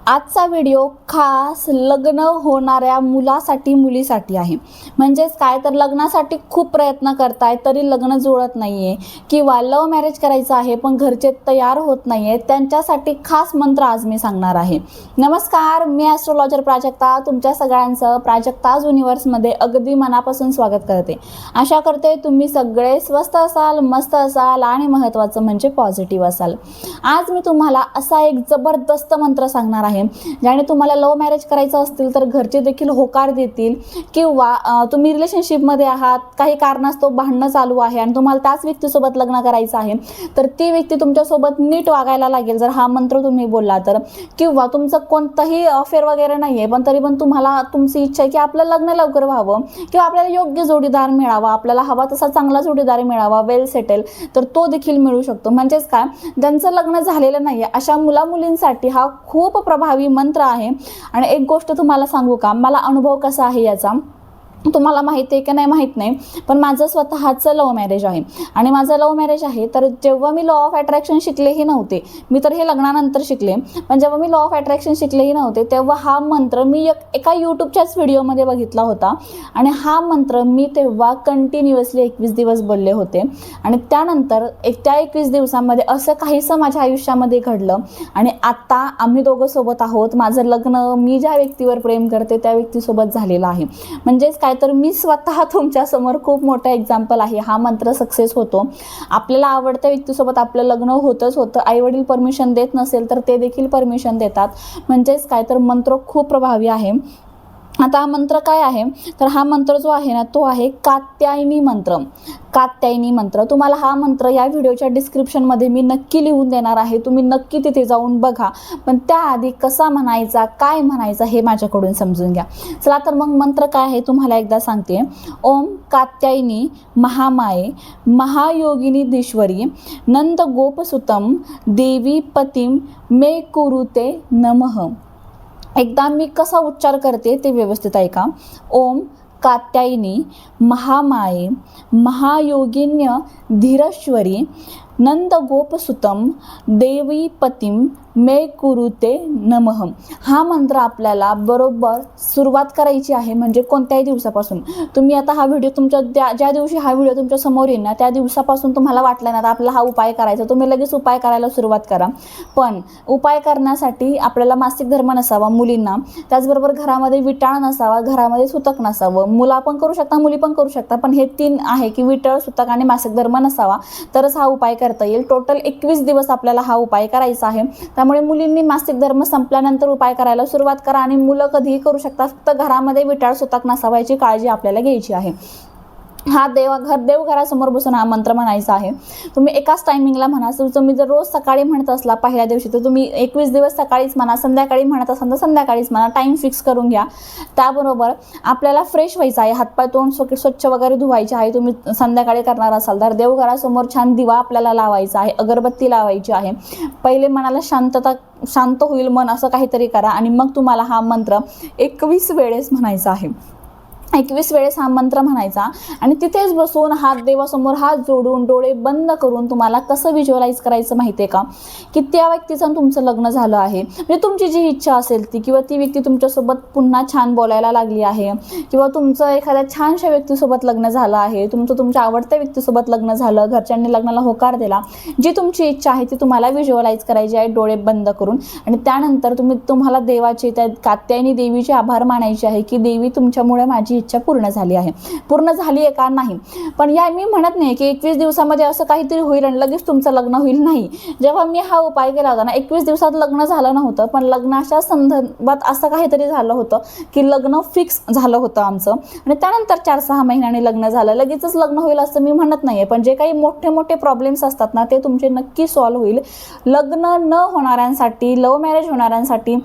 आजचा व्हिडिओ खास लग्न होणाऱ्या मुलासाठी मुलीसाठी आहे. म्हणजेच काय तर लग्नासाठी खूप प्रयत्न करताय तरी लग्न जुळत नाही आहे किंवा लव्ह मॅरेज करायचं आहे पण घरचे तयार होत नाही आहेत, त्यांच्यासाठी खास मंत्र आज मी सांगणार आहे. नमस्कार, मी ॲस्ट्रोलॉजर प्राजक्ता तुमच्या सगळ्यांचं प्राजक्ताज युनिवर्समध्ये अगदी मनापासून स्वागत करते. आशा करते तुम्ही सगळे स्वस्त असाल, मस्त असाल आणि महत्त्वाचं म्हणजे पॉझिटिव्ह असाल. आज मी तुम्हाला असा एक जबरदस्त मंत्र सांगणार आहे ज्याने तुम्हाला लव्ह मॅरेज करायचं असतील तर घरचे देखील होकार देतील किंवा तुम्ही रिलेशनशिपमध्ये आहात, काही कारणास्तव भांडणं चालू आहे आणि तुम्हाला त्याच व्यक्तीसोबत लग्न करायचं आहे तर ती व्यक्ती तुमच्यासोबत नीट वागायला लागेल जर हा मंत्र तुम्ही बोलला तर. किंवा तुमचं कोणतंही अफेअर वगैरे नाही आहे पण तरी पण तुम्हाला तुमची इच्छा आहे की आपलं लग्न लवकर व्हावं किंवा आपल्याला योग्य जोडीदार मिळावा, आपल्याला हवा तसा चांगला जोडीदार मिळावा, वेल सेटल, तर तो देखील मिळू शकतो. म्हणजेच काय, ज्यांचं लग्न झालेलं नाही आहे अशा मुलींसाठी हा खूप प्रभावी मंत्र आहे. आणि एक गोष्ट तुम्हाला सांगू का, मला अनुभव कसा आहे याचा तुम्हाला माहिती आहे की नाही माहीत नाही, पण माझं स्वतःचं लव्ह मॅरेज आहे. आणि माझं लव्ह मॅरेज आहे तर जेव्हा मी लॉ ऑफ अट्रॅक्शन शिकलेही नव्हते, मी तर हे लग्नानंतर शिकले, पण जेव्हा मी लॉ ऑफ अट्रॅक्शन शिकलेही नव्हते तेव्हा हा मंत्र मी एका यूट्यूबच्याच व्हिडिओमध्ये बघितला होता. आणि हा मंत्र मी तेव्हा कंटिन्युअसली 21 दिवस बोलले होते. आणि त्यानंतर त्या 21 दिवसांमध्ये असं काहीसं माझ्या आयुष्यामध्ये घडलं आणि आता आम्ही दोघं सोबत आहोत. माझं लग्न मी ज्या व्यक्तीवर प्रेम करते त्या व्यक्तीसोबत झालेलं आहे. म्हणजेच काय तर मी स्वतः तुमच्यासमोर खूप मोठा एक्झाम्पल आहे. हा मंत्र सक्सेस होतो. आपल्याला आवडत्या व्यक्तीसोबत आपलं लग्न होतं. आईवडील परमिशन देत नसेल तर ते देखील परमिशन देतात. म्हणजेच काय तर मंत्र खूप प्रभावी आहे. आता हा मंत्र काय आहे तर हा मंत्र जो आहे ना तो आहे कात्यायनी मंत्र. कात्यायनी मंत्र, तुम्हाला हा मंत्र या व्हिडिओच्या डिस्क्रिप्शनमध्ये मी नक्की लिहून देणार आहे, तुम्ही नक्की तिथे जाऊन बघा. पण त्याआधी कसा म्हणायचा, काय म्हणायचा हे माझ्याकडून समजून घ्या. चला तर मग मंत्र काय आहे तुम्हाला एकदा सांगते. ओम कात्यायनी महामाये महायोगिनी धीश्वरी नंद गोपसुतम देवी पतिम मे कुरुते नमः. एकदा मी कसा उच्चार करते ते व्यवस्थित ऐका. ओम कात्यायनी महामाये महायोगिन्य धीरेश्वरी नंद गोपसुतम देवी पतिम मे कुरुते नमः. हा मंत्र आपल्याला बरोबर सुरुवात करायची आहे, म्हणजे कोणत्याही दिवसापासून. तुम्ही आता हा व्हिडिओ ज्या दिवशी हा व्हिडिओ तुमच्या समोर येईल ना त्या दिवसापासून तुम्हाला वाटलं ना तर आपल्याला हा उपाय करायचा, तुम्ही लगेच उपाय करायला सुरुवात करा. पण उपाय करण्यासाठी आपल्याला मासिक धर्म नसावा मुलींना, त्याचबरोबर घरामध्ये विटाळ नसावा, घरामध्ये सुतक नसावं. मुलं पण करू शकता, मुली पण करू शकता, पण हे 3 आहे की विटाळ, सुतक आणि मासिक धर्म नसावा तरच हा उपाय करता येईल. टोटल 21 दिवस आपल्याला हा उपाय करायचा आहे. त्यामुळे मुलींनी मासिक धर्म संपल्यानंतर उपाय करायला सुरुवात करा. आणि मुलं कधीही करू शकतात, फक्त घरामध्ये विटाळ सुतक नसावा याची काळजी आपल्याला घ्यायची आहे. हा देवघरासमोर बसून हा मंत्र म्हणायचा आहे. तुम्ही एकाच टायमिंगला म्हणा. तुम्ही जर रोज सकाळी म्हणत असला पहिल्या दिवशी तर तुम्ही 21 दिवस सकाळीच म्हणा, संध्याकाळी म्हणत असाल तर संध्याकाळीच म्हणा. टाईम फिक्स करून घ्या. त्याबरोबर आपल्याला फ्रेश व्हायचं आहे, हातपाय तोंड स्वच्छ वगैरे धुवायचे आहे. तुम्ही संध्याकाळी करणार असाल तर देवघरासमोर छान दिवा आपल्याला लावायचा आहे, अगरबत्ती लावायची आहे. पहिले मनाला शांत होईल मन असं काहीतरी करा आणि मग तुम्हाला हा मंत्र 21 वेळेस म्हणायचा आहे. 21 वेळेस हा मंत्र म्हणायचा आणि तिथेच बसून हात देवासमोर हात जोडून डोळे बंद करून तुम्हाला कसं व्हिज्युअलाइज करायचं माहिती आहे का, की त्या व्यक्तीचं तुमचं लग्न झालं आहे. म्हणजे तुमची जी इच्छा असेल ती, किंवा ती व्यक्ती तुमच्यासोबत पुन्हा छान बोलायला लागली आहे, किंवा तुमचं एखाद्या छानशा व्यक्तीसोबत लग्न झालं आहे, तुमच्या आवडत्या व्यक्तीसोबत लग्न झालं, घरच्यांनी लग्नाला होकार दिला. जी तुमची इच्छा आहे ती तुम्हाला व्हिज्युअलाइज करायची आहे डोळे बंद करून. आणि त्यानंतर तुम्हाला देवाचे, त्या कात्यायनी देवीचे आभार मानायचे आहे की देवी तुमच्यामुळे माझी इच्छा पूर्ण झाली आहे. पूर्ण झाली आहे का नाही, पण या मी म्हणत नाही की 21 दिवसामध्ये असं काहीतरी होईल आणि लगेच तुमचं लग्न होईल. नाही, जेव्हा मी हा उपाय केला होता ना 21 दिवसात लग्न झालं नव्हतं, पण लग्नाच्या संदर्भात असं काहीतरी झालं होतं की लग्न फिक्स झालं होतं आमचं. आणि त्यानंतर 4-6 महिन्यांनी लग्न झालं. लगेचच लग्न होईल असं मी म्हणत नाहीये, पण जे काही मोठे प्रॉब्लेम्स असतात ना ते तुमचे नक्की सॉल्व्ह होईल. लग्न न होणाऱ्यांसाठी, लव्ह मॅरेज होणाऱ्यांसाठी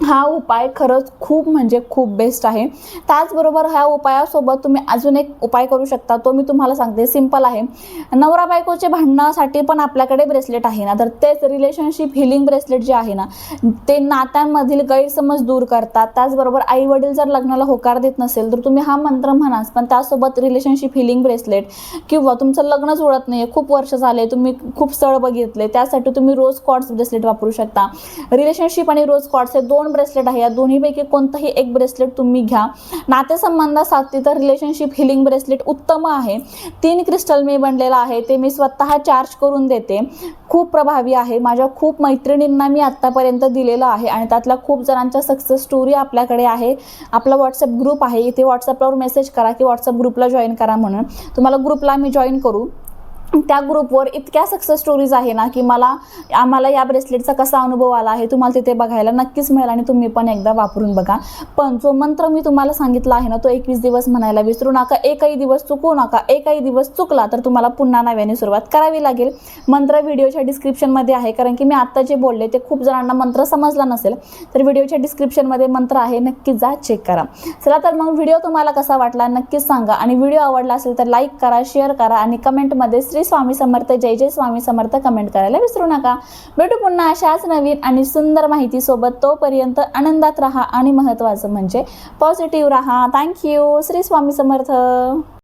हा उपाय खरंच खूप म्हणजे खूप बेस्ट आहे. त्याचबरोबर ह्या उपायासोबत तुम्ही अजून एक उपाय करू शकता, तो मी तुम्हाला सांगते, सिंपल आहे. नवरा बायकोचे भांडणासाठी पण आपल्याकडे ब्रेसलेट आहे ना, तर तेच रिलेशनशिप हिलिंग ब्रेसलेट जे आहे ना, ते नात्यांमधील गैरसमज दूर करतात. त्याचबरोबर आई वडील जर लग्नाला होकार देत नसेल तर तुम्ही हा मंत्र म्हणाच, पण त्यासोबत रिलेशनशिप हिलिंग ब्रेसलेट, किंवा तुमचं लग्न जुळत नाही आहे, खूप वर्ष झाले, तुम्ही खूप स्थळ बघितले, त्यासाठी तुम्ही रोज क्वार्ट्स ब्रेसलेट वापरू शकता. रिलेशनशिप आणि रोज क्वार्ट्स हे 2 ब्रेसलेट आहे, या दोन्हीपैकी कोणतंही एक ब्रेसलेट तुम्ही घ्या. नातेसंबंधासाठी तर रिलेशनशिप हिलिंग ब्रेसलेट उत्तम आहे. 3 क्रिस्टल मी बनलेला आहे, ते मी स्वतः चार्ज करून देते. खूप प्रभावी आहे. माझ्या खूप मैत्रिणींना मी आत्तापर्यंत दिलेलं आहे आणि त्यातल्या खूप जणांच्या सक्सेस स्टोरी आपल्याकडे आहे. आपला व्हॉट्सअप ग्रुप आहे, इथे व्हॉट्सअपवर मेसेज करा की व्हॉट्सअप ग्रुपला जॉईन करा म्हणून. तुम्हाला ग्रुपला मी जॉईन करू. त्या ग्रुपवर इतक्या सक्सेस स्टोरीज आहे ना, की आम्हाला या ब्रेसलेटचा कसा अनुभव आला आहे तुम्हाला तिथे बघायला नक्कीच मिळेल आणि तुम्ही पण एकदा वापरून बघा. पण जो मंत्र मी तुम्हाला सांगितला आहे ना, तो 21 दिवस म्हणायला विसरू नका. एकही दिवस चुकू नका. एकही दिवस चुकला तर तुम्हाला पुन्हा नव्याने सुरुवात करावी लागेल. मंत्र व्हिडिओच्या डिस्क्रिप्शनमध्ये आहे, कारण की मी आत्ता जे बोलले ते खूप जणांना मंत्र समजला नसेल, तर व्हिडिओच्या डिस्क्रिप्शनमध्ये मंत्र आहे, नक्की जा चेक करा. चला तर मग व्हिडिओ तुम्हाला कसा वाटला नक्कीच सांगा, आणि व्हिडिओ आवडला असेल तर लाईक करा, शेअर करा आणि कमेंटमध्ये श्री स्वामी समर्थ, जय जय स्वामी समर्थ कमेंट करायला विसरू नका. भेटू पुन्हा अशाच नवीन आणि सुंदर माहिती सोबत. तोपर्यंत आनंदात राहा आणि महत्त्वाचं म्हणजे पॉझिटिव्ह राहा. थँक्यू. श्री स्वामी समर्थ.